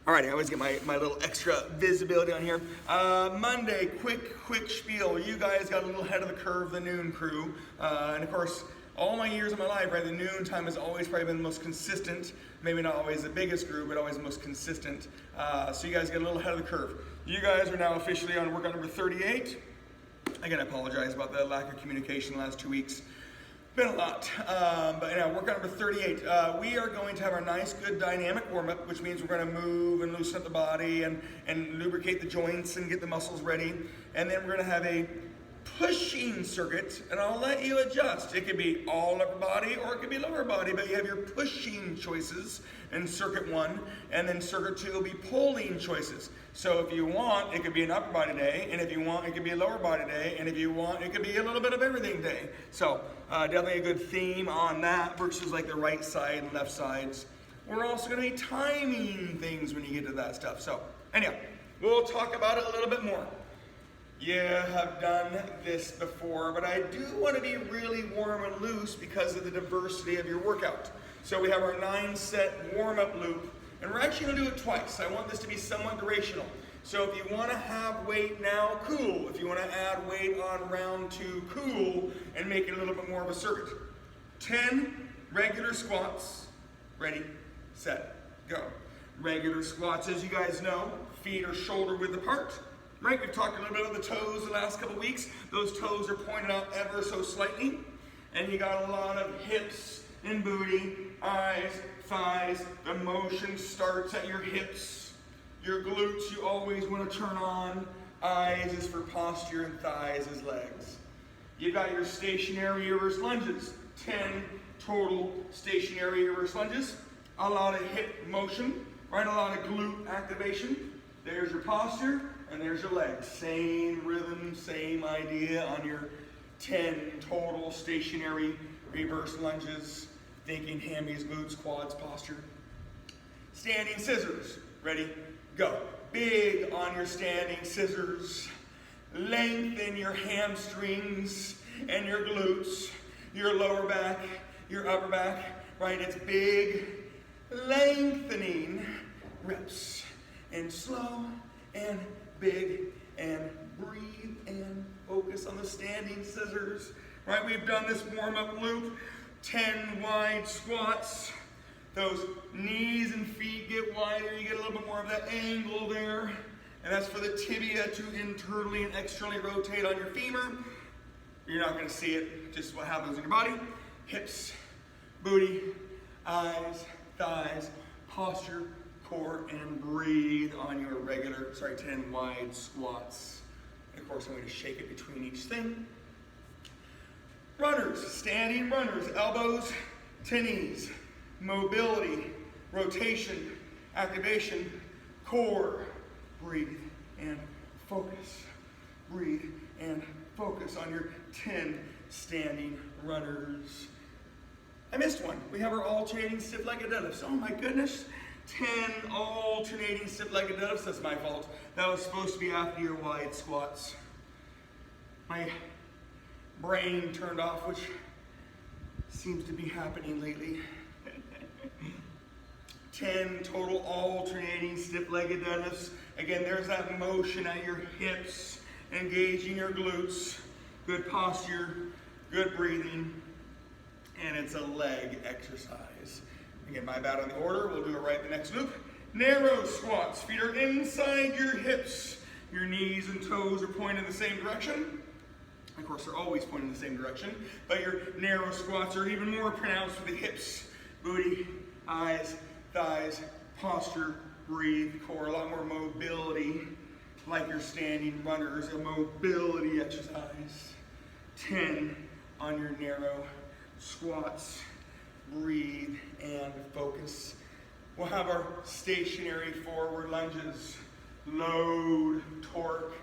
All right, I always get my little extra visibility on here. Monday, quick spiel. You guys got a little ahead of the curve, the noon crew. And of course, all my years of my life, right, the noon time has always probably been the most consistent. Maybe not always the biggest group, but always the most consistent. So you guys get a little ahead of the curve. You guys are now officially on workout number 38. Again, I apologize about the lack of communication the last 2 weeks. Been a lot, but yeah, workout number 38. We are going to have our nice, good dynamic warm-up, which means we're going to move and loosen up the body and lubricate the joints and get the muscles ready. And then we're going to have a pushing circuit, and I'll let you adjust. It could be all upper body or it could be lower body, but you have your pushing choices in circuit 1, and then circuit 2 will be pulling choices. So if you want, it could be an upper body day, and if you want, it could be a lower body day, and if you want, it could be a little bit of everything day. So definitely a good theme on that versus like the right side and left sides. We're also going to be timing things when you get to that stuff. So anyhow, we'll talk about it a little bit more. You have done this before, but I do want to be really warm and loose because of the diversity of your workout. So we have our 9-set warm-up loop, and we're actually going to do it twice. I want this to be somewhat durational. So if you want to have weight now, cool. If you want to add weight on round 2, cool, and make it a little bit more of a circuit. 10 regular squats. Ready, set, go. Regular squats, as you guys know, feet are shoulder width apart. Right, we've talked a little bit about the toes the last couple weeks. Those toes are pointed out ever so slightly. And you got a lot of hips and booty, eyes, thighs. The motion starts at your hips. Your glutes you always want to turn on. Eyes is for posture and thighs is legs. You've got your stationary reverse lunges. 10 total stationary reverse lunges. A lot of hip motion, right? A lot of glute activation. There's your posture. And there's your legs. Same rhythm, same idea on your 10 total stationary reverse lunges. Thinking hammies, glutes, quads, posture. Standing scissors. Ready? Go. Big on your standing scissors. Lengthen your hamstrings and your glutes, your lower back, your upper back. Right? It's big, lengthening reps. And slow and big, and breathe and focus on the standing scissors. Right, we've done this warm-up loop, 10 wide squats. Those knees and feet get wider, you get a little bit more of that angle there. And that's for the tibia to internally and externally rotate on your femur. You're not gonna see it, just what happens in your body. Hips, booty, eyes, thighs, posture, core, and breathe on your regular, 10 wide squats. And of course, I'm going to shake it between each thing. Runners, standing runners, elbows to knees, mobility, rotation, activation, core, breathe and focus. Breathe and focus on your 10 standing runners. I missed one. We have our alternating stiff-legged deadlifts. Oh my goodness. 10 alternating stiff-legged deadlifts. That's my fault. That was supposed to be after your wide squats. My brain turned off, which seems to be happening lately. 10 total alternating stiff-legged deadlifts. Again, there's that motion at your hips, engaging your glutes, good posture, good breathing, and it's a leg exercise. Again, my bad on the order. We'll do it right the next loop. Narrow squats. Feet are inside your hips. Your knees and toes are pointing in the same direction. Of course, they're always pointing in the same direction, but your narrow squats are even more pronounced for the hips, booty, eyes, thighs, posture, breathe, core, a lot more mobility, like your standing runners, a mobility exercise. 10 on your narrow squats. Breathe and focus. We'll have our stationary forward lunges. Load, torque.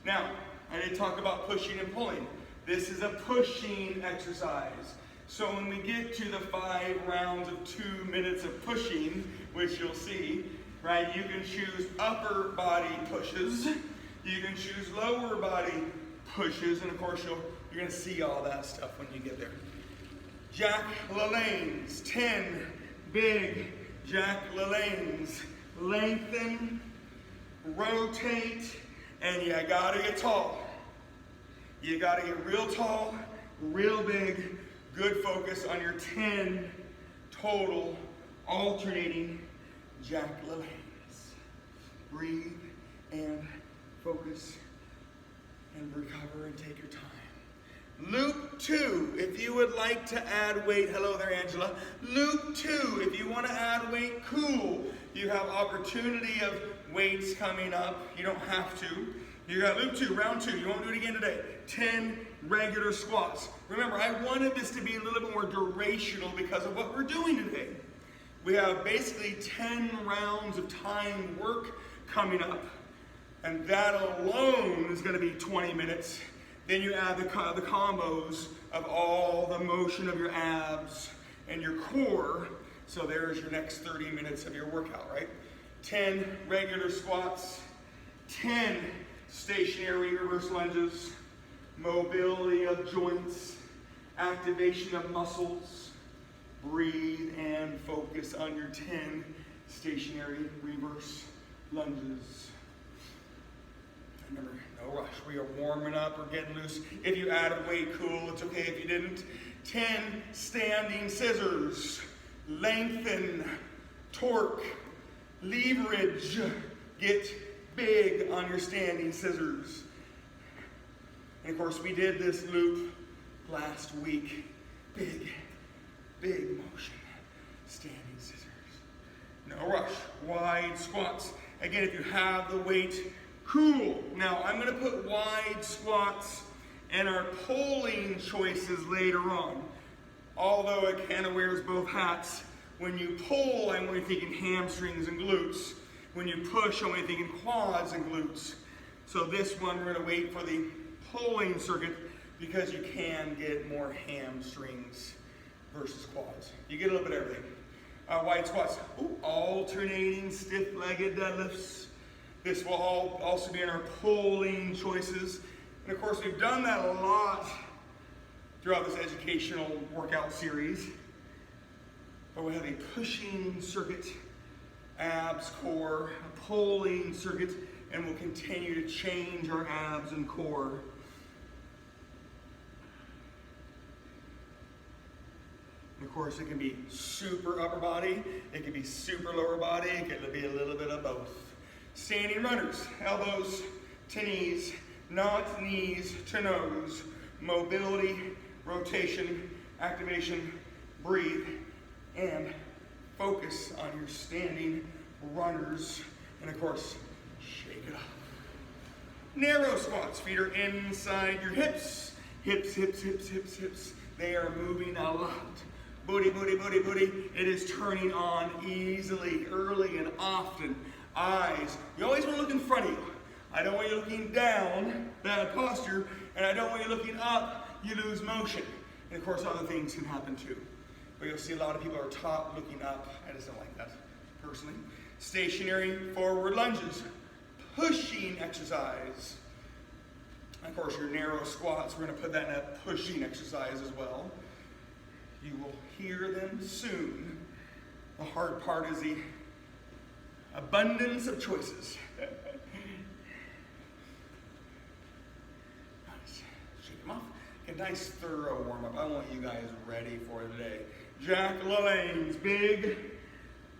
Now, I did talk about pushing and pulling. This is a pushing exercise. So when we get to the 5 rounds of 2 minutes of pushing, which you'll see, right, you can choose upper body pushes, you can choose lower body pushes, and of course you're gonna see all that stuff when you get there. Jack LaLanne's, 10 big Jack LaLanne's, lengthen, rotate, and you gotta get tall. You gotta get real tall, real big, good focus on your 10 total alternating Jack LaLannes. Breathe and focus and recover and take your time. Loop 2, if you would like to add weight, hello there Angela. Loop 2, if you want to add weight, cool. You have opportunity of weights coming up. You don't have to. You got loop 2, round 2. You won't do it again today. 10 regular squats. Remember, I wanted this to be a little bit more durational because of what we're doing today. We have basically 10 rounds of timed work coming up. And that alone is going to be 20 minutes. Then you add the combos of all the motion of your abs and your core. So there's your next 30 minutes of your workout, right? 10 regular squats, 10 stationary reverse lunges, mobility of joints, activation of muscles. Breathe and focus on your 10 stationary reverse lunges. Remember, no rush. We are warming up, we're getting loose. If you added weight, cool. It's okay if you didn't. 10 standing scissors. Lengthen, torque, leverage. Get big on your standing scissors. And of course, we did this loop last week. Big motion. Standing scissors. No rush. Wide squats. Again, if you have the weight, cool. Now, I'm going to put wide squats and our pulling choices later on. Although it kind of wears both hats. When you pull, I'm only thinking hamstrings and glutes. When you push, I'm only thinking quads and glutes. So this one, we're going to wait for the pulling circuit because you can get more hamstrings versus quads. You get a little bit of everything. Wide squats. Ooh, alternating stiff-legged deadlifts. This will also be in our pulling choices. And of course, we've done that a lot throughout this educational workout series. But we have a pushing circuit, abs, core, a pulling circuit, and we'll continue to change our abs and core. And of course, it can be super upper body, it can be super lower body, it can be a little bit of both. Standing runners, elbows to knees, not knees to nose. Mobility, rotation, activation, breathe, and focus on your standing runners. And of course, shake it off. Narrow squats, feet are inside your hips. Hips, hips, hips, hips, hips. They are moving a lot. Booty, booty, booty, booty. It is turning on easily, early, and often. Eyes. You always want to look in front of you. I don't want you looking down, bad posture, and I don't want you looking up, you lose motion. And of course, other things can happen too. But you'll see a lot of people are taught looking up. I just don't like that, personally. Stationary forward lunges. Pushing exercise. Of course, your narrow squats, we're going to put that in a pushing exercise as well. You will hear them soon. The hard part is the abundance of choices. Nice. Shake them off. A nice thorough warm-up. I want you guys ready for today. Jack LaLannes. Big,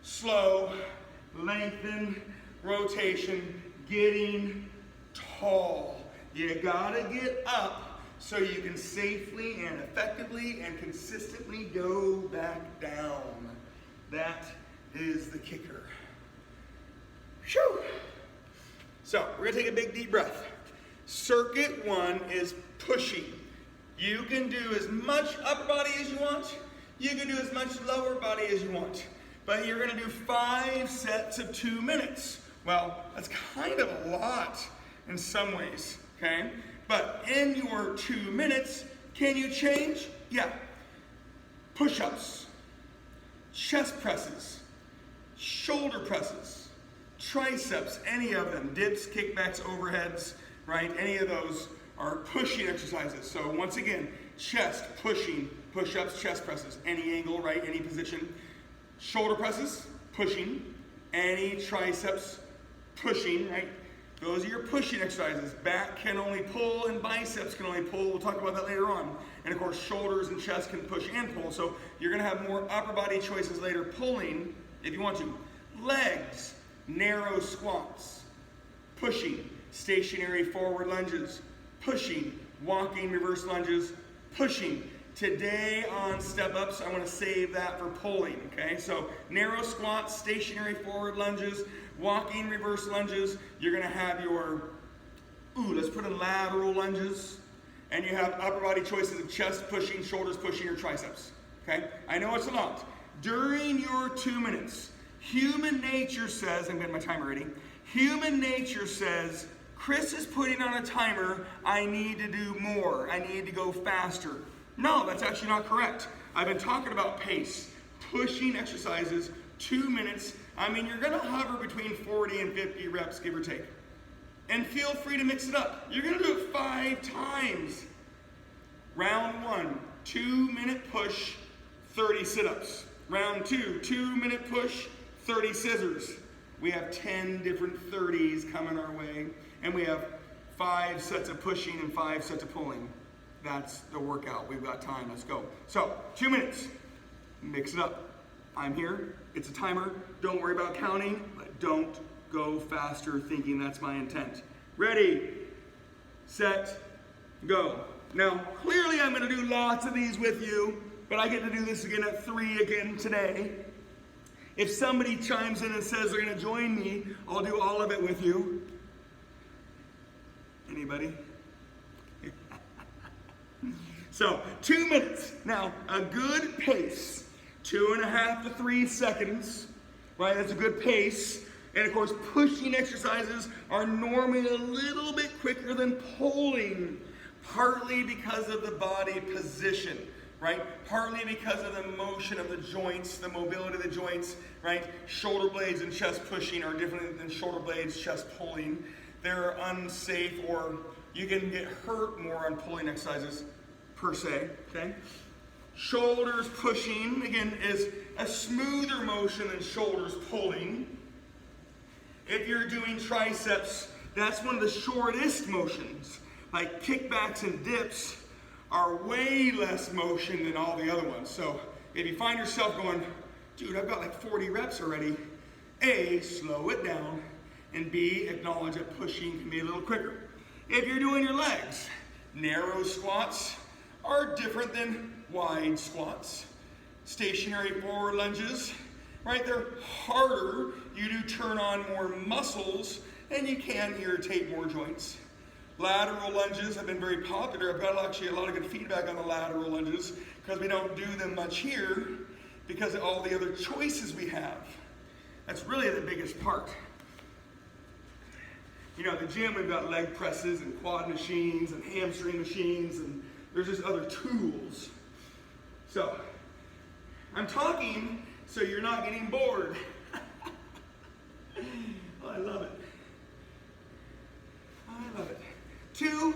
slow, lengthen, rotation, getting tall. You gotta get up so you can safely and effectively and consistently go back down. That is the kicker. Whew. So, we're gonna take a big deep breath. Circuit 1 is pushing. You can do as much upper body as you want. You can do as much lower body as you want. But you're gonna do 5 sets of 2 minutes. Well, that's kind of a lot in some ways, okay? But in your 2 minutes, can you change? Yeah. Push-ups, chest presses, shoulder presses, triceps, any of them, dips, kickbacks, overheads, right? Any of those are pushing exercises. So once again, chest, pushing, push-ups, chest presses, any angle, right? Any position. Shoulder presses, pushing. any triceps pushing, right? Those are your pushing exercises. Back can only pull and biceps can only pull. We'll talk about that later on. And of course, shoulders and chest can push and pull. So you're gonna have more upper body choices later pulling if you want to. Legs, narrow squats, pushing, stationary forward lunges, pushing, walking reverse lunges, pushing. Today on step ups, I want to save that for pulling, okay? So narrow squats, stationary forward lunges, walking reverse lunges. You're going to have your, let's put in lateral lunges. And you have upper body choices of chest pushing, shoulders pushing, or triceps, okay? I know it's a lot. During your 2 minutes, human nature says, I'm getting my timer ready. Human nature says, Chris is putting on a timer, I need to do more, I need to go faster. No, that's actually not correct. I've been talking about pace, pushing exercises, 2 minutes. I mean, you're gonna hover between 40 and 50 reps, give or take. And feel free to mix it up. You're gonna do it 5 times. Round 1, 2-minute push, 30 sit-ups. Round 2, 2-minute push, 30 scissors. We have 10 different 30s coming our way, and we have 5 sets of pushing and 5 sets of pulling. That's the workout. We've got time. Let's go. So, 2 minutes. Mix it up. I'm here. It's a timer. Don't worry about counting, but don't go faster thinking that's my intent. Ready, set, go. Now, clearly I'm going to do lots of these with you, but I get to do this again at 3 again today. If somebody chimes in and says they're going to join me, I'll do all of it with you. Anybody? So, 2 minutes. Now, a good pace, 2.5 to 3 seconds, right? That's a good pace. And of course, pushing exercises are normally a little bit quicker than pulling, partly because of the body position, right? Partly because of the motion of the joints, the mobility of the joints, right? Shoulder blades and chest pushing are different than shoulder blades, chest pulling. They're unsafe, or you can get hurt more on pulling exercises per se, okay? Shoulders pushing, again, is a smoother motion than shoulders pulling. If you're doing triceps, that's one of the shortest motions. Like kickbacks and dips are way less motion than all the other ones. So if you find yourself going, dude, I've got like 40 reps already, A, slow it down, and B, acknowledge that pushing can be a little quicker. If you're doing your legs, narrow squats are different than wide squats. Stationary forward lunges, right? They're harder. You do turn on more muscles, and you can irritate more joints. Lateral lunges have been very popular. I've got actually a lot of good feedback on the lateral lunges because we don't do them much here because of all the other choices we have. That's really the biggest part. You know, at the gym, we've got leg presses and quad machines and hamstring machines, and there's just other tools. So, I'm talking so you're not getting bored. Oh, I love it. I love it. 2,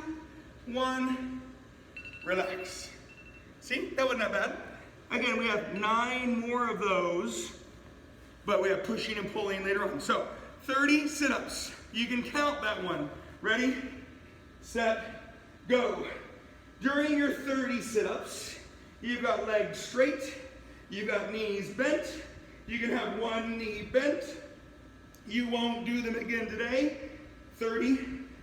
1, relax. See, that wasn't that bad. Again, we have 9 more of those, but we have pushing and pulling later on. So, 30 sit-ups. You can count that one. Ready, set, go. During your 30 sit-ups, you've got legs straight, you've got knees bent, you can have one knee bent. You won't do them again today. 30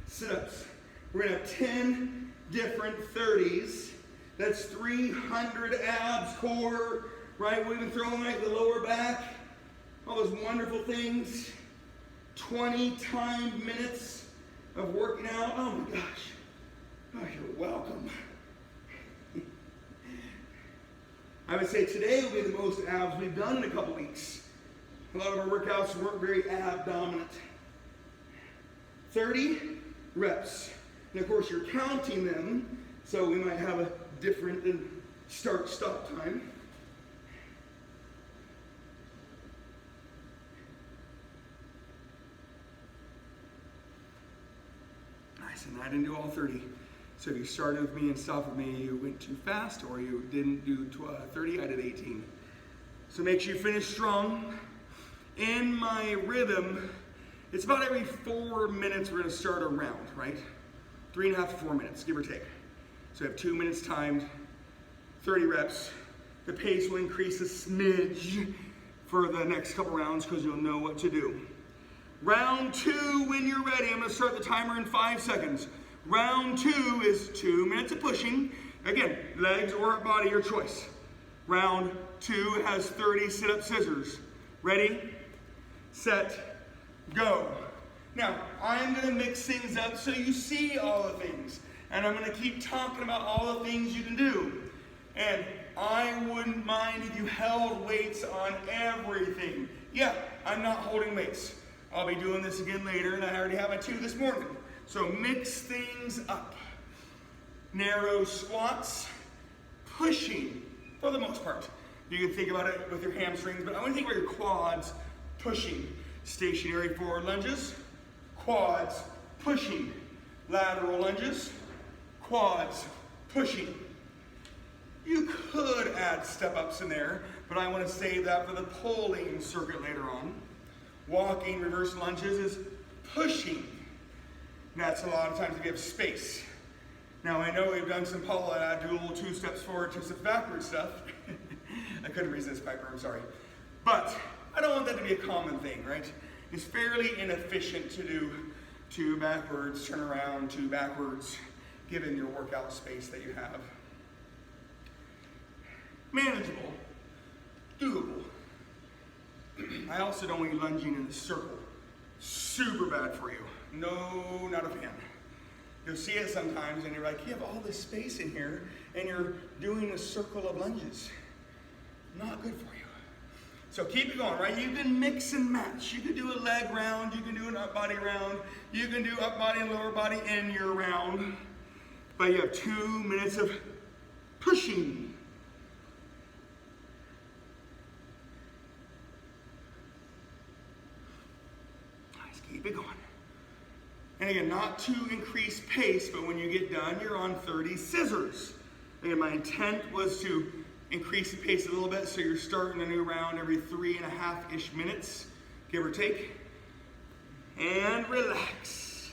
sit-ups. We're gonna have 10 different 30s. That's 300 abs, core, right? We've been throwing like the lower back, all those wonderful things. 20 timed minutes of working out. Oh my gosh. Oh, you're welcome. I would say today will be the most abs we've done in a couple weeks. A lot of our workouts weren't very ab dominant. 30 reps. And of course you're counting them, so we might have a different start-stop time. Nice, and I didn't do all 30. So if you started with me and stopped with me, you went too fast, or you didn't do 30, I did 18. So make sure you finish strong. In my rhythm, it's about every 4 minutes we're gonna start a round, right? 3.5 to 4 minutes, give or take. So I have 2 minutes timed, 30 reps. The pace will increase a smidge for the next couple rounds because you'll know what to do. Round 2, when you're ready, I'm gonna start the timer in 5 seconds. Round 2 is 2 minutes of pushing. Again, legs or body, your choice. Round 2 has 30 sit-up scissors. Ready, set, go. Now, I'm gonna mix things up so you see all the things. And I'm gonna keep talking about all the things you can do. And I wouldn't mind if you held weights on everything. Yeah, I'm not holding weights. I'll be doing this again later, and I already have my 2 this morning. So mix things up. Narrow squats, pushing, for the most part. You can think about it with your hamstrings, but I want to think about your quads, pushing. Stationary forward lunges, quads, pushing. Lateral lunges, quads, pushing. You could add step-ups in there, but I want to save that for the pulling circuit later on. Walking reverse lunges is pushing. And that's a lot of times if you have space. Now I know we've done some Paula dual 2 steps forward, 2 steps backward stuff. I couldn't resist, Piper, I'm sorry. But I don't want that to be a common thing, right? It's fairly inefficient to do 2 backwards, turn around, 2 backwards, given your workout space that you have. Manageable, doable. I also don't want you lunging in a circle. Super bad for you. No, not a fan. You'll see it sometimes and you're like, you have all this space in here and you're doing a circle of lunges. Not good for you. So keep it going, right? You can mix and match. You can do a leg round, you can do an up body round, you can do up body and lower body in your round. But you have 2 minutes of pushing. Keep it going. And again, not to increase pace, but when you get done, you're on 30 scissors. Again, my intent was to increase the pace a little bit, so you're starting a new round every 3.5-ish minutes, give or take. And relax.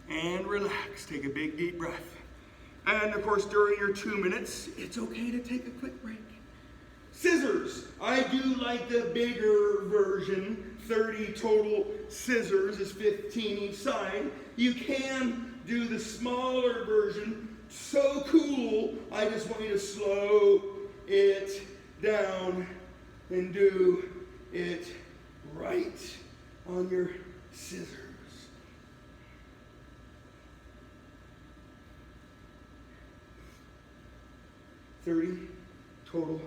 And relax. Take a big, deep breath. And of course, during your 2 minutes, it's okay to take a quick break. Scissors. I do like the bigger version. 30 total scissors is 15 each side. You can do the smaller version. So cool. I just want you to slow it down and do it right on your scissors. 30 total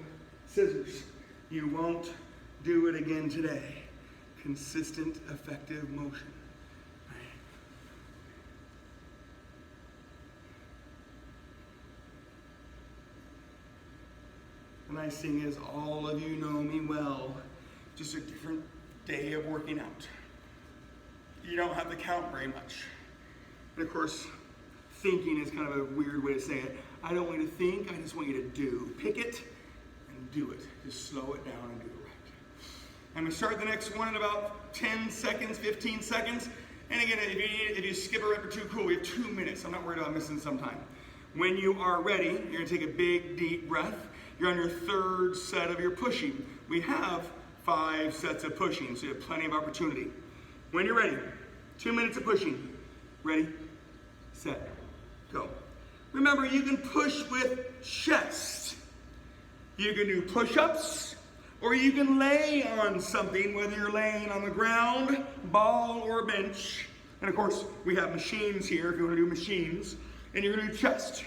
scissors. You won't do it again today. Consistent, effective motion. The nice thing is all of you know me well. Just a different day of working out. You don't have to count very much. And of course, thinking is kind of a weird way to say it. I don't want you to think, I just want you to do. Pick it and do it. Just slow it down and do it right. I'm going to start the next one in about 10 seconds, 15 seconds. And again, if you skip a rep or 2, cool, we have 2 minutes. I'm not worried about missing some time. When you are ready, you're going to take a big, deep breath. You're on your 3rd set of your pushing. We have 5 sets of pushing, so you have plenty of opportunity. When you're ready, 2 minutes of pushing. Ready, set, go. Remember, you can push with chest. You can do push-ups, or you can lay on something, whether you're laying on the ground, ball, or bench. And of course, we have machines here if you want to do machines. And you're going to do chest.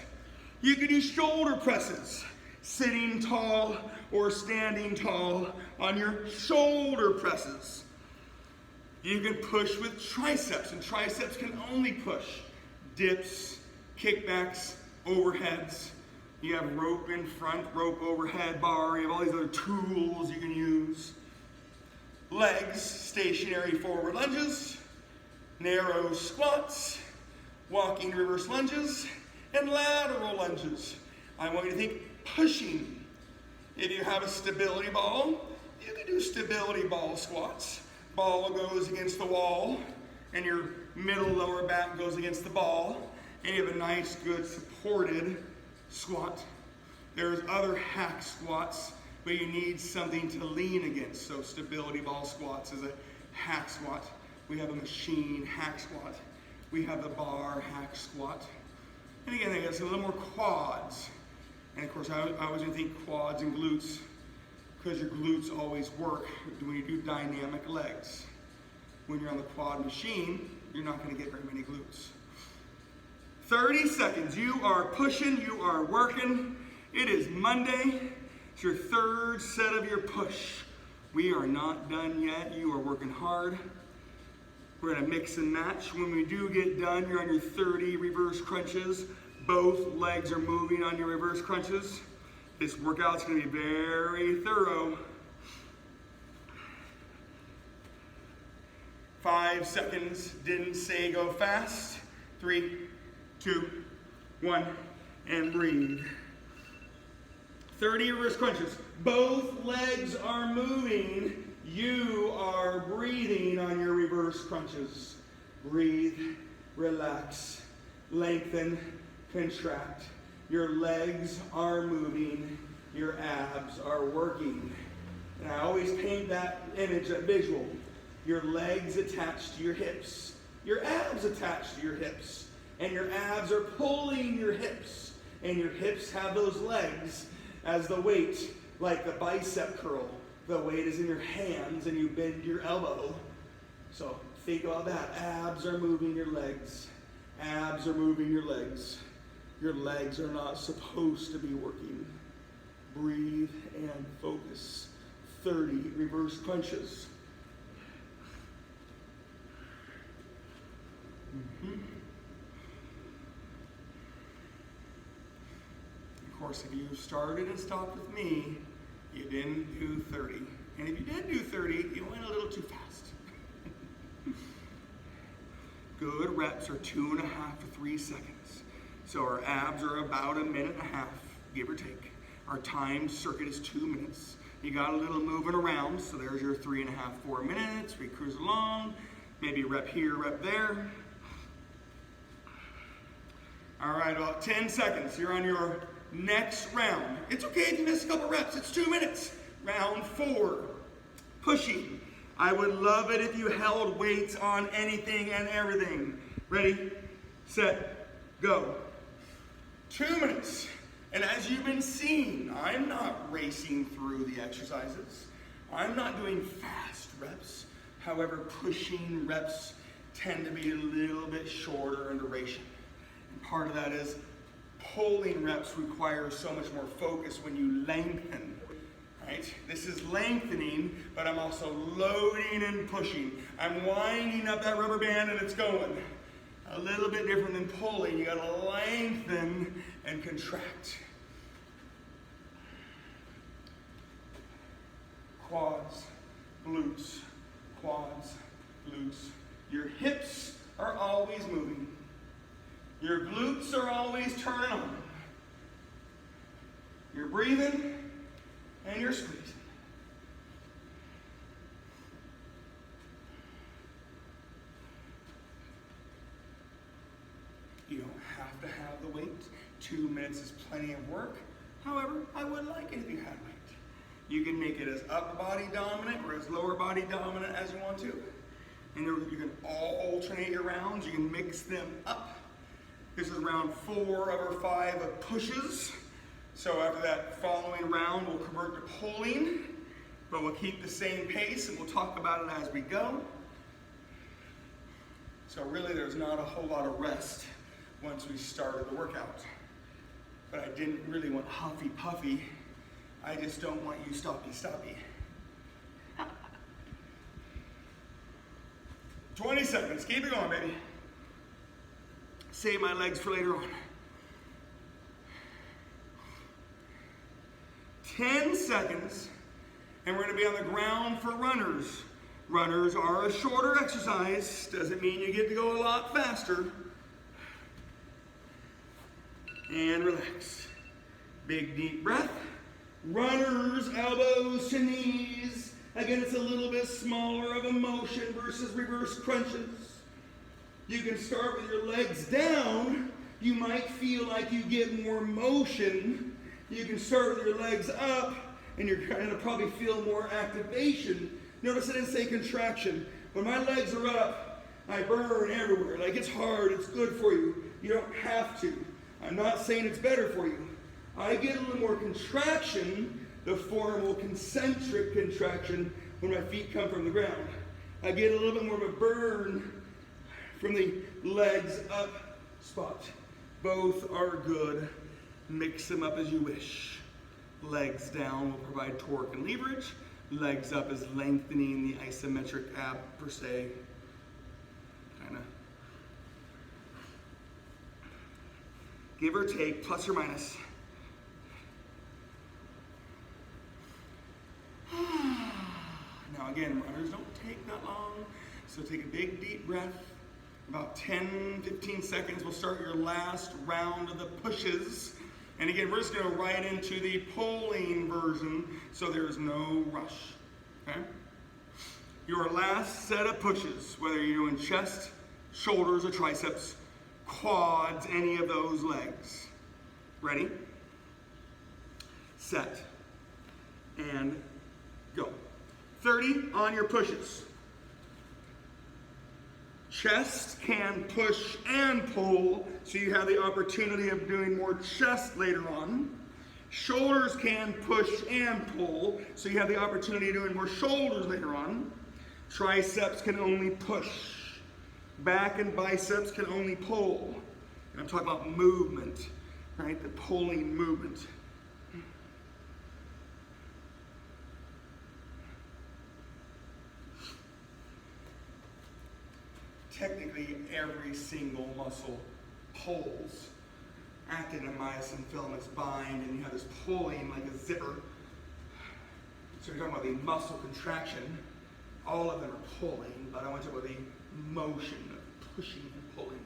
You can do shoulder presses, sitting tall or standing tall on your shoulder presses. You can push with triceps, and triceps can only push dips, kickbacks, overheads. You have rope in front, rope overhead bar. You have all these other tools you can use. Legs, stationary forward lunges, narrow squats, walking reverse lunges, and lateral lunges. I want you to think pushing. If you have a stability ball, You can do stability ball squats. Ball goes against the wall, and your middle lower back goes against the ball, and you have a nice, good, supported squat. There's other hack squats, but you need something to lean against. So stability ball squats is a hack squat. We have a machine hack squat. We have the bar hack squat. And again, I guess a little more quads. And of course, I always think quads and glutes, because your glutes always work when you do dynamic legs. When you're on the quad machine, you're not going to get very many glutes. 30 seconds. You are pushing, you are working. It is Monday. It's your third set of your push. We are not done yet. You are working hard. We're going to mix and match. When we do get done, you're on your 30 reverse crunches. Both legs are moving on your reverse crunches. This workout's going to be very thorough. 5 seconds. Didn't say go fast. 3, 2, 1, and breathe. 30 reverse crunches. Both legs are moving. You are breathing on your reverse crunches. Breathe, relax, lengthen, contract. Your legs are moving. Your abs are working. And I always paint that image, that visual. Your legs attached to your hips. Your abs attached to your hips. And your abs are pulling your hips. And your hips have those legs as the weight, like the bicep curl. The weight is in your hands and you bend your elbow. So think about that. Abs are moving your legs. Abs are moving your legs. Your legs are not supposed to be working. Breathe and focus. 30 reverse crunches. Of course, if you started and stopped with me, you didn't do 30. And if you did do 30, you went a little too fast. Good reps are 2.5 to 3 seconds. So our abs are about 1.5 minutes, give or take. Our timed circuit is 2 minutes. You got a little moving around, so there's your 3.5, 4 minutes. We cruise along, maybe rep here, rep there. All right, about 10 seconds. You're on your next round. It's okay if you miss a couple reps, it's 2 minutes. Round 4, pushing. I would love it if you held weights on anything and everything. Ready, set, go. 2 minutes. And as you've been seeing, I'm not racing through the exercises. I'm not doing fast reps. However, pushing reps tend to be a little bit shorter in duration. And part of that is pulling reps require so much more focus when you lengthen, right? This is lengthening, but I'm also loading and pushing. I'm winding up that rubber band and it's going. A little bit different than pulling. You gotta lengthen and contract. Quads, glutes, quads, glutes. Your hips are always moving. Your glutes are always turning on. You're breathing and you're squeezing. You don't have to have the weight. 2 minutes is plenty of work. However, I would like it if you had weight. You can make it as upper body dominant or as lower body dominant as you want to. And you can alternate your rounds. You can mix them up. This is round 4 over 5 of pushes. So after that following round, we'll convert to pulling, but we'll keep the same pace and we'll talk about it as we go. So really there's not a whole lot of rest once we started the workout. But I didn't really want huffy puffy. I just don't want you stoppy. 20 seconds, keep it going, baby. Save my legs for later on. 10 seconds, and we're gonna be on the ground for runners. Runners are a shorter exercise, doesn't mean you get to go a lot faster. And relax. Big deep breath. Runners, elbows to knees, Again, it's a little bit smaller of a motion versus reverse crunches. You can start with your legs down. You might feel like you get more motion. You can start with your legs up, and you're going to probably feel more activation. Notice I didn't say contraction. When my legs are up, I burn everywhere. Like, it's hard, it's good for you. You don't have to. I'm not saying it's better for you. I get a little more contraction, the formal concentric contraction, when my feet come from the ground. I get a little bit more of a burn from the legs up spot. Both are good. Mix them up as you wish. Legs down will provide torque and leverage. Legs up is lengthening the isometric ab per se. Kind of. Give or take, plus or minus. Now again, runners don't take that long, so take a big deep breath. About 10-15 seconds, we'll start your last round of the pushes. And again, we're just going to right into the pulling version, so there's no rush. Okay? Your last set of pushes, whether you're doing chest, shoulders, or triceps, quads, any of those legs. Ready? Set. And go. 30 on your pushes. Chest can push and pull, so you have the opportunity of doing more chest later on. Shoulders can push and pull, so you have the opportunity of doing more shoulders later on. Triceps can only push. Back and biceps can only pull. And I'm talking about movement, right? The pulling movement. Technically, every single muscle pulls. Actin and myosin filaments bind, and you have this pulling like a zipper. So you're talking about the muscle contraction. All of them are pulling, but I want to talk about the motion of pushing and pulling.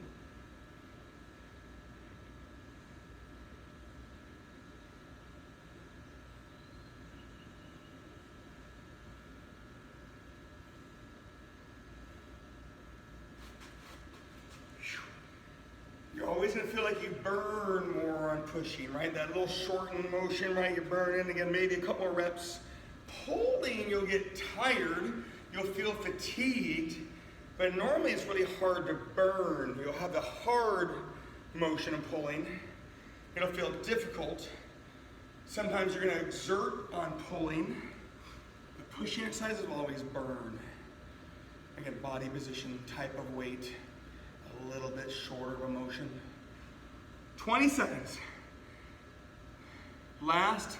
You're always going to feel like you burn more on pushing, right? That little shortened motion, right? You're burning, again, maybe a couple more reps. Pulling, you'll get tired. You'll feel fatigued. But normally it's really hard to burn. You'll have the hard motion of pulling. It'll feel difficult. Sometimes you're going to exert on pulling. But pushing exercises will always burn. Again, body position, type of weight. A little bit shorter of a motion. 20 seconds. Last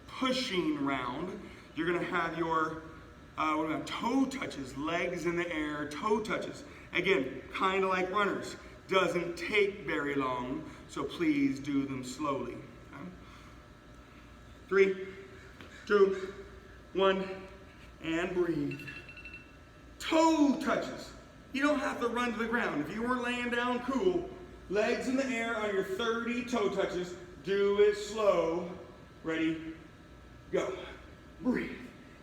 pushing round. You're going to have your toe touches, legs in the air, toe touches. Again, kind of like runners. Doesn't take very long, so please do them slowly. Okay? 3, 2, 1, and breathe. Toe touches. You don't have to run to the ground. If you weren't laying down, cool. Legs in the air on your 30 toe touches. Do it slow. Ready? Go. Breathe.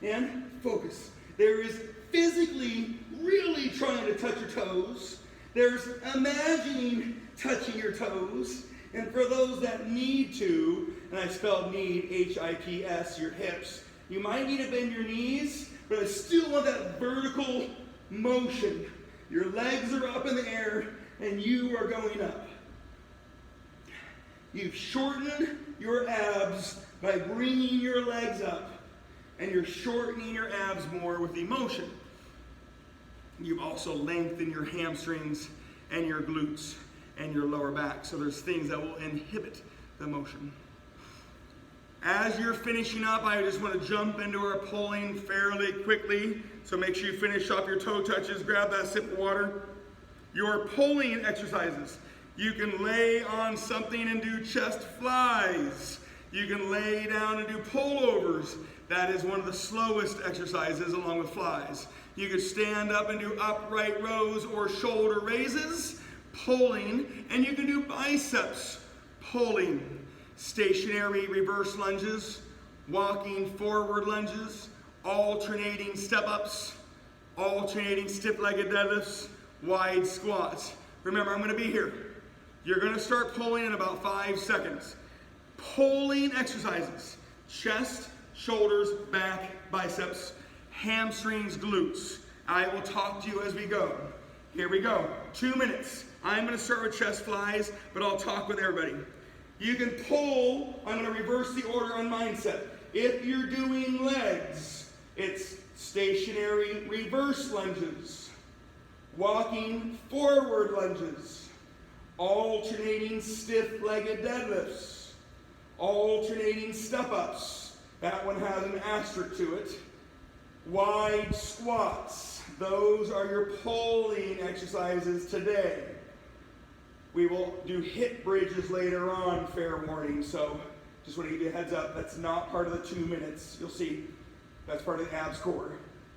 And focus. There is physically really trying to touch your toes. There's imagining touching your toes. And for those that need to, and I spelled need, H-I-P-S, your hips, you might need to bend your knees, but I still want that vertical motion. Your legs are up in the air, and you are going up. You've shortened your abs by bringing your legs up, and you're shortening your abs more with the motion. You've also lengthened your hamstrings and your glutes and your lower back. So there's things that will inhibit the motion. As you're finishing up, I just want to jump into our pulling fairly quickly. So make sure you finish up your toe touches. Grab that sip of water. Your pulling exercises. You can lay on something and do chest flies. You can lay down and do pullovers. That is one of the slowest exercises along with flies. You could stand up and do upright rows or shoulder raises, pulling, and you can do biceps pulling. Stationary reverse lunges, walking forward lunges, alternating step-ups, alternating stiff-legged deadlifts, wide squats. Remember, I'm gonna be here. You're gonna start pulling in about 5 seconds. Pulling exercises, chest, shoulders, back, biceps, hamstrings, glutes. I will talk to you as we go. Here we go, 2 minutes. I'm gonna start with chest flies, but I'll talk with everybody. You can pull, I'm gonna reverse the order on mindset. If you're doing legs, it's stationary reverse lunges, walking forward lunges, alternating stiff-legged deadlifts, alternating step-ups. That one has an asterisk to it. Wide squats. Those are your pulling exercises today. We will do hip bridges later on, fair warning. So just want to give you a heads up. That's not part of the 2 minutes. You'll see that's part of the abs core.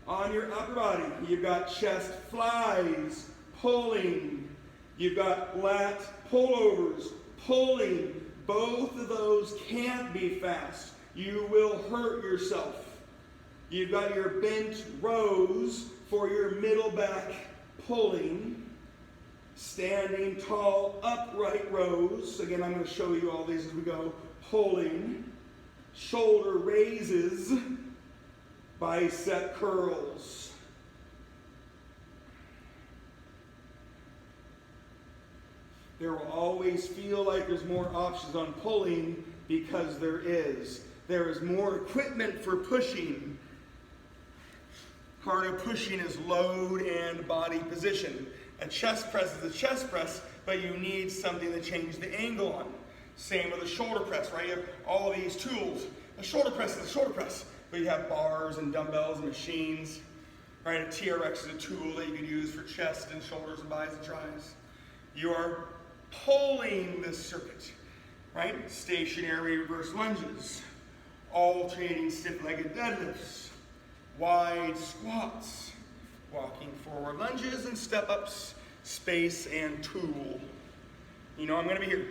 On your upper body, you've got chest flies, pulling. You've got lat pullovers, pulling. Both of those can't be fast. You will hurt yourself. You've got your bent rows for your middle back pulling. Standing tall upright rows. Again, I'm going to show you all these as we go. Pulling. Shoulder raises. Bicep curls. There will always feel like there's more options on pulling because there is. There is more equipment for pushing. Part of pushing is load and body position. A chest press is a chest press, but you need something to change the angle on. Same with a shoulder press, right? You have all of these tools. A shoulder press is a shoulder press, but you have bars and dumbbells and machines, right? A TRX is a tool that you can use for chest and shoulders and bis and tris. You are pulling this circuit, right? Stationary reverse lunges, alternating stiff-legged deadlifts, wide squats, walking forward lunges and step-ups, space and tool. You know I'm gonna be here.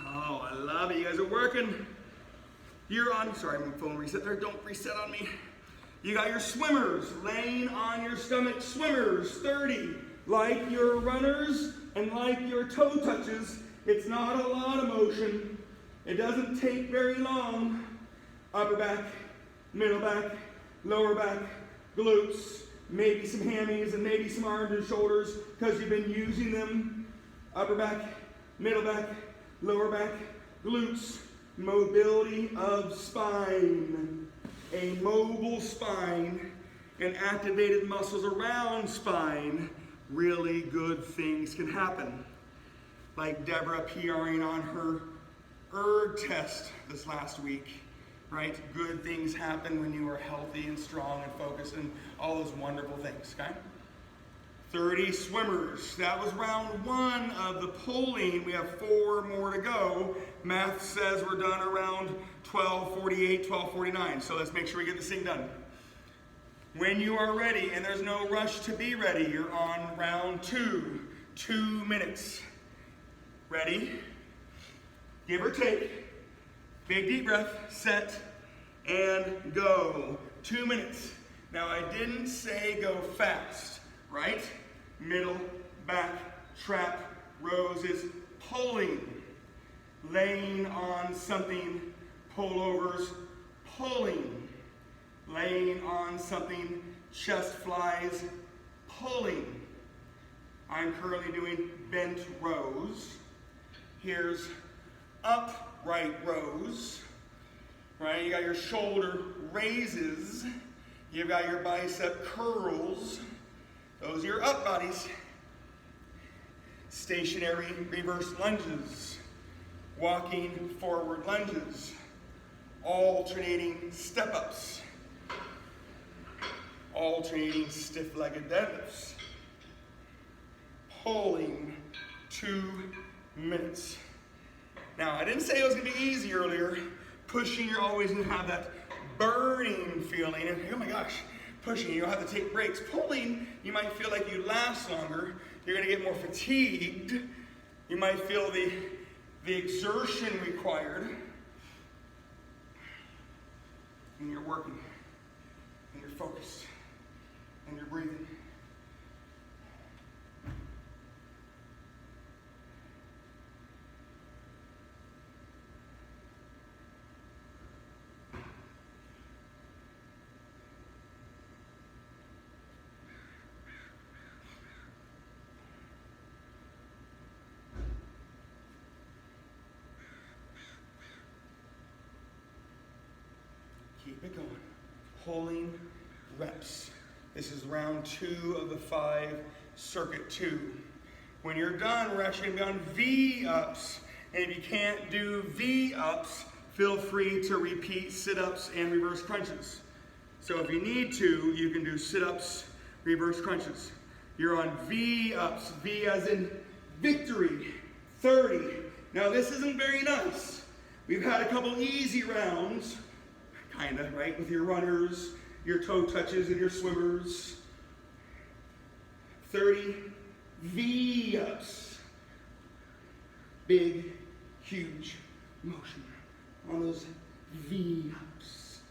Oh, I love it. You guys are working. You're on, sorry, my phone reset there. Don't reset on me. You got your swimmers, laying on your stomach swimmers, 30. Like your runners and like your toe touches, it's not a lot of motion. It doesn't take very long. Upper back, middle back, lower back, glutes, maybe some hammies and maybe some arms and shoulders because you've been using them. Upper back, middle back, lower back, glutes, mobility of spine. A mobile spine and activated muscles around spine, really good things can happen. Like Deborah PRing on her ERG test this last week. Right? Good things happen when you are healthy and strong and focused and all those wonderful things, okay? 30 swimmers. That was round 1 of the pulling. We have 4 more to go. Math says we're done around 12:48, 12:49. So let's make sure we get this thing done. When you are ready, and there's no rush to be ready, you're on round 2. 2 minutes. Ready? Give or take. Big deep breath, set, and go. 2 minutes. Now I didn't say go fast, right? Middle, back, trap, rows is pulling. Laying on something, pullovers, pulling. Laying on something, chest flies, pulling. I'm currently doing bent rows. Here's upright rows, right? You got your shoulder raises. You've got your bicep curls. Those are your up bodies. Stationary reverse lunges. Walking forward lunges. Alternating step-ups. Alternating stiff-legged deadlifts. Pulling 2 minutes. Now, I didn't say it was going to be easy earlier. Pushing, you're always going to have that burning feeling. And oh my gosh, pushing, you don't have to take breaks. Pulling, you might feel like you last longer. You're going to get more fatigued. You might feel the exertion required. and you're working, and you're focused, and you're breathing. Keep it going. Pulling reps. This is round 2 of the 5, circuit 2. When you're done, we're actually going to be on V-ups. And if you can't do V-ups, feel free to repeat sit-ups and reverse crunches. So if you need to, you can do sit-ups, reverse crunches. You're on V-ups. V as in victory. 30. Now this isn't very nice. We've had a couple easy rounds. Kinda, right? With your runners, your toe touches, and your swimmers. 30 V-ups. Big, huge motion on those V-ups.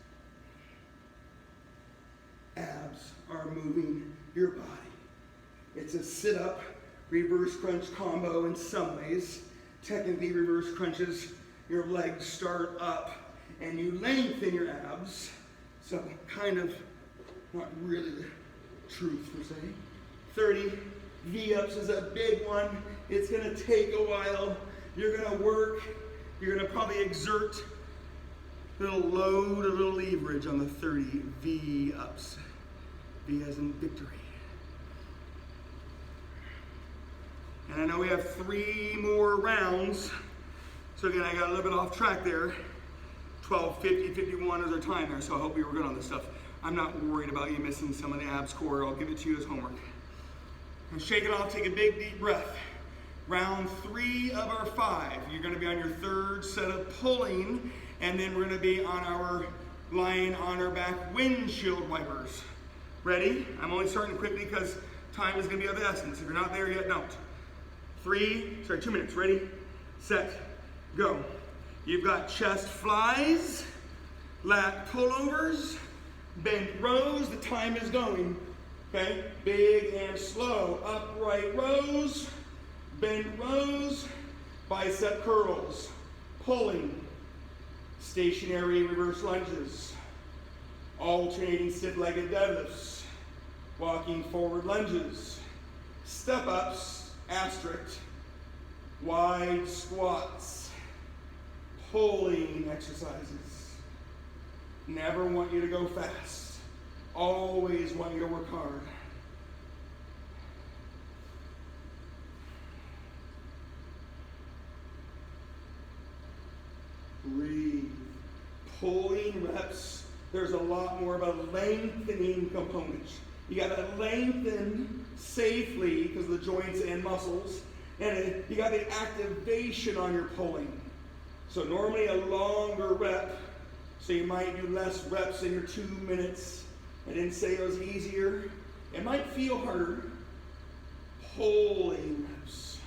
Abs are moving your body. It's a sit-up, reverse crunch combo in some ways. Technically, reverse crunches, your legs start up and you lengthen your abs, so kind of not really the truth per se. 30 V-ups is a big one. It's gonna take a while. You're gonna work. You're gonna probably exert a little load, a little leverage on the 30 V-ups. V as in victory. And I know we have 3 more rounds, so again, I got a little bit off track there. 12, 50, 51 is our time there, so I hope we were good on this stuff. I'm not worried about you missing some of the abs core. I'll give it to you as homework. And shake it off, take a big deep breath. Round 3 of our 5. You're gonna be on your 3rd set of pulling, and then we're gonna be on our lying on our back windshield wipers. Ready? I'm only starting quickly because time is gonna be of the essence. If you're not there yet, don't. 2 minutes. Ready, set, go. You've got chest flies, lat pullovers, bent rows. The time is going. Okay, big and slow. Upright rows, bent rows, bicep curls, pulling, stationary reverse lunges, alternating stiff-legged deadlifts, walking forward lunges, step-ups, asterisk, wide squats, pulling exercises. Never want you to go fast. Always want you to work hard. Breathe. Pulling reps, there's a lot more of a lengthening component. You gotta lengthen safely because of the joints and muscles, and you got the activation on your pulling. So normally a longer rep, so you might do less reps in your 2 minutes. I didn't say it was easier. It might feel harder. Pulling reps.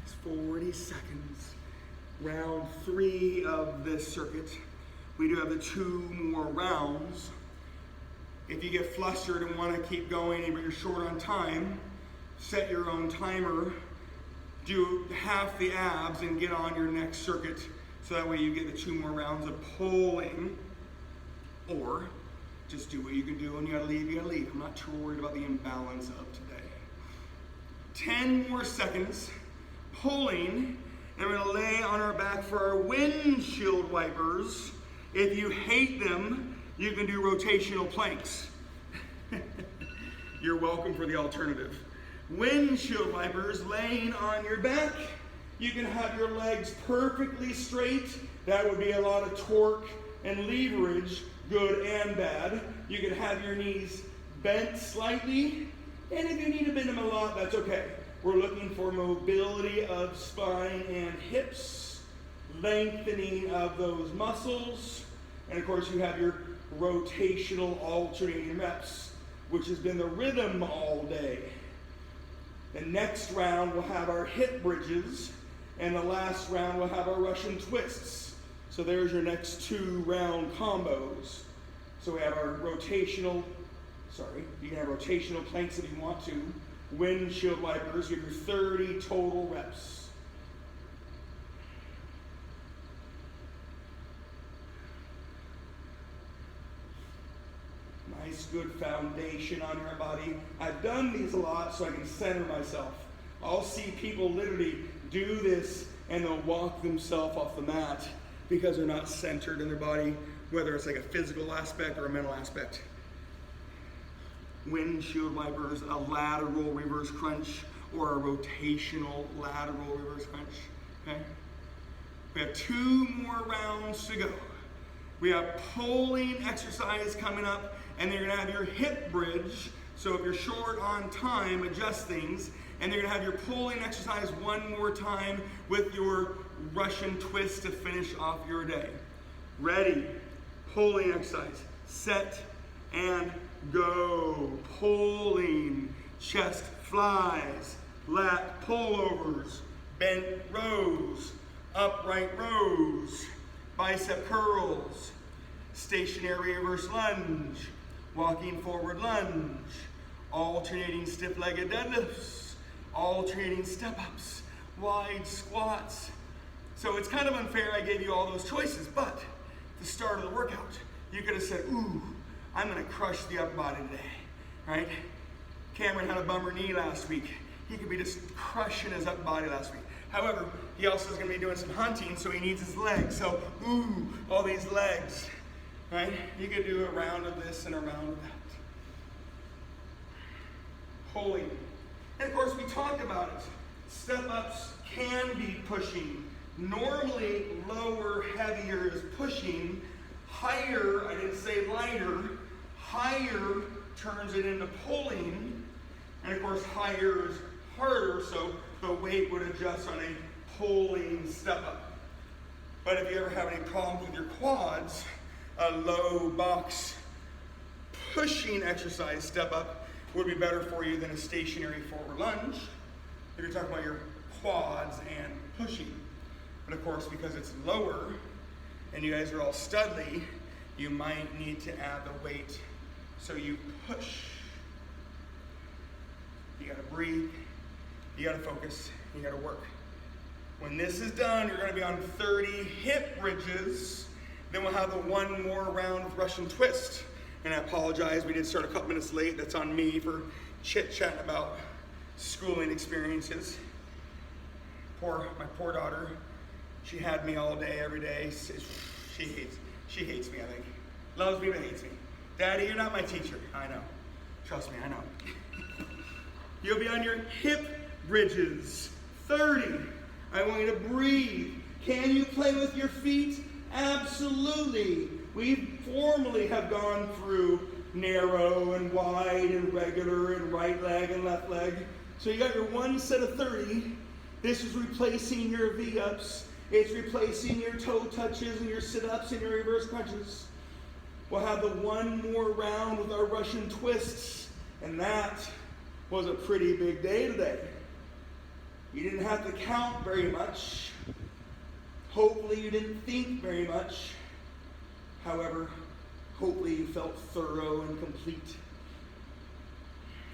It's 40 seconds. Round 3 of this circuit. We do have the 2 more rounds. If you get flustered and want to keep going, but you're short on time, set your own timer, do half the abs and get on your next circuit, so that way you get the 2 more rounds of pulling, or just do what you can do. When you gotta leave, you gotta leave. I'm not too worried about the imbalance of today. 10 more seconds, pulling, and we're gonna lay on our back for our windshield wipers. If you hate them, you can do rotational planks. You're welcome for the alternative. Windshield wipers, laying on your back. You can have your legs perfectly straight. That would be a lot of torque and leverage, good and bad. You can have your knees bent slightly, and if you need to bend them a lot, that's okay. We're looking for mobility of spine and hips, lengthening of those muscles, and of course you have your rotational alternating reps, which has been the rhythm all day. The next round we'll have our hip bridges, and the last round we'll have our Russian twists. So there's your next 2 round combos. So we have our rotational, you can have rotational planks if you want to, windshield wipers, you have your 30 total reps. Nice, good foundation on your body. I've done these a lot so I can center myself. I'll see people literally do this and they'll walk themselves off the mat because they're not centered in their body, whether it's like a physical aspect or a mental aspect. Windshield wipers, a lateral reverse crunch, or a rotational lateral reverse crunch. Okay? We have 2 more rounds to go. We have pulling exercise coming up, and you're gonna have your hip bridge. So if you're short on time, adjust things. And you're gonna have your pulling exercise 1 more time with your Russian twist to finish off your day. Ready, pulling exercise, set and go. Pulling, chest flies, lat pullovers, bent rows, upright rows, bicep curls, stationary reverse lunge, walking forward lunge, alternating stiff-legged deadlifts, alternating step-ups, wide squats. So it's kind of unfair I gave you all those choices, but at the start of the workout, you could have said, ooh, I'm gonna crush the upper body today, right? Cameron had a bummer knee last week. He could be just crushing his upper body last week. However, he also is gonna be doing some hunting, so he needs his legs. So, ooh, all these legs, right? You could do a round of this and a round of that. Pulling. And of course, we talked about it. Step-ups can be pushing. Normally, lower, heavier is pushing. Higher, I didn't say lighter, higher turns it into pulling. And of course, higher is harder, so the weight would adjust on a pulling step-up. But if you ever have any problems with your quads, a low box pushing exercise step-up would be better for you than a stationary forward lunge if you're talking about your quads and pushing. But of course, because it's lower and you guys are all studly, you might need to add the weight. So you push. You gotta breathe, you gotta focus, you gotta work. When this is done, you're gonna be on 30 hip bridges. Then we'll have the 1 more round of Russian twist. And I apologize, we did start a couple minutes late. That's on me for chit-chatting about schooling experiences. My poor daughter, she had me all day, every day. She hates me, I think. Loves me, but hates me. Daddy, you're not my teacher. I know. Trust me, I know. You'll be on your hip bridges. 30. I want you to breathe. Can you play with your feet? Absolutely. We formally have gone through narrow and wide and regular and right leg and left leg. So you got your 1 set of 30. This is replacing your V-ups. It's replacing your toe touches and your sit-ups and your reverse crunches. We'll have the 1 more round with our Russian twists. And that was a pretty big day today. You didn't have to count very much. Hopefully you didn't think very much. However, hopefully you felt thorough and complete.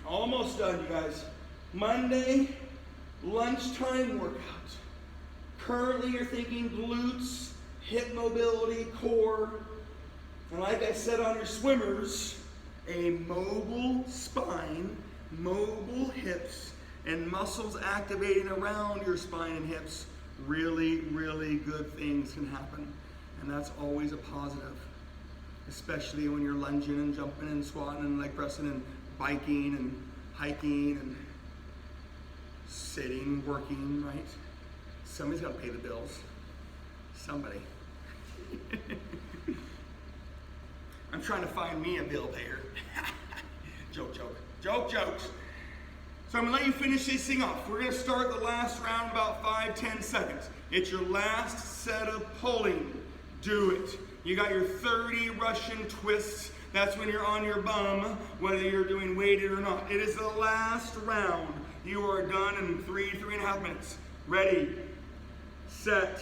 Almost done, you guys. Monday, lunchtime workout. Currently you're thinking glutes, hip mobility, core, and like I said on your swimmers, a mobile spine, mobile hips, and muscles activating around your spine and hips. Really, really good things can happen. And that's always a positive, especially when you're lunging and jumping and squatting and leg pressing and biking and hiking and sitting, working, right? Somebody's got to pay the bills. Somebody. I'm trying to find me a bill payer. Joke, joke. Joke, jokes. So I'm going to let you finish this thing off. We're going to start the last round in about 5-10 seconds. It's your last set of pulling. Do it. You got your 30 Russian twists. That's when you're on your bum, whether you're doing weighted or not. It is the last round. You are done in 3.5 minutes. Ready, set,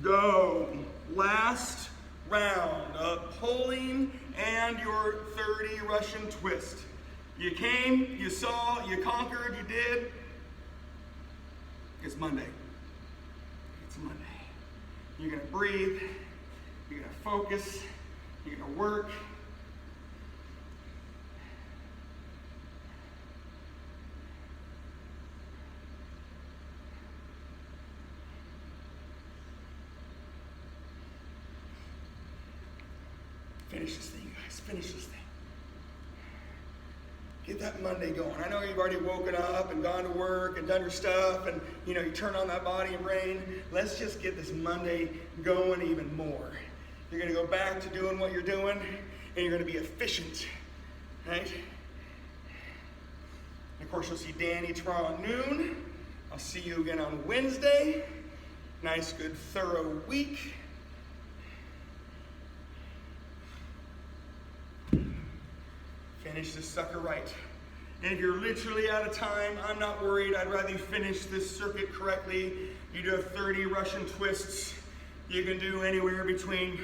go. Last round of pulling and your 30 Russian twist. You came, you saw, you conquered, you did. It's Monday. It's Monday. You're gonna breathe, you're gonna focus, you're gonna work. Finish this thing, guys. Finish this thing. Get that Monday going. I know you've already woken up and gone to work and done your stuff and you turn on that body and brain. Let's just get this Monday going even more. You're gonna go back to doing what you're doing and you're gonna be efficient, right? And of course, you'll see Danny tomorrow at noon. I'll see you again on Wednesday. Nice, good, thorough week. Finish this sucker right. And if you're literally out of time, I'm not worried. I'd rather you finish this circuit correctly. You do have 30 Russian twists. You can do anywhere between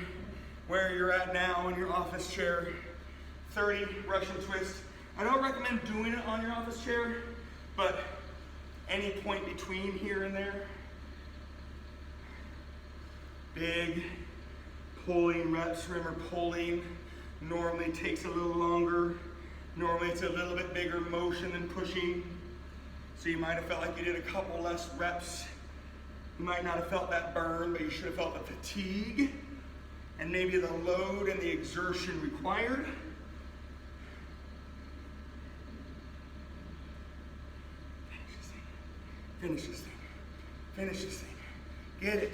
where you're at now in your office chair. 30 Russian twists. I don't recommend doing it on your office chair, but any point between here and there. Big pulling reps. Remember, pulling normally takes a little longer. Normally it's a little bit bigger motion than pushing. So you might have felt like you did a couple less reps. You might not have felt that burn, but you should have felt the fatigue and maybe the load and the exertion required. Finish this thing. Finish this thing. Get it.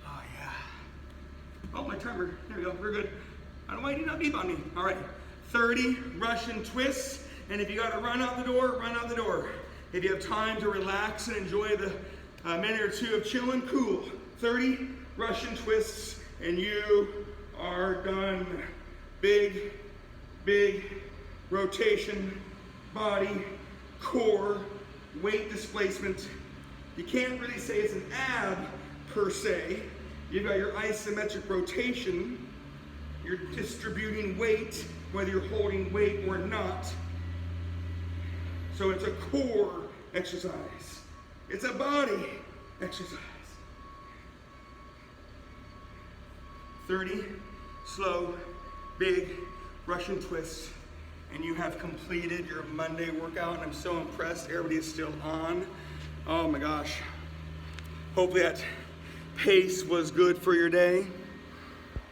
Oh yeah. Oh, my timer. There we go. We're good. I don't know why you did not beep on me. All right. 30 Russian twists, and if you got to run out the door, run out the door. If you have time to relax and enjoy the minute or two of chilling, cool. 30 Russian twists, and you are done. Big, big rotation, body, core, weight displacement. You can't really say it's an ab per se. You've got your isometric rotation. You're distributing weight, whether you're holding weight or not. So it's a core exercise. It's a body exercise. 30 slow, big Russian twists, and you have completed your Monday workout. And I'm so impressed. Everybody is still on. Oh my gosh. Hopefully that pace was good for your day.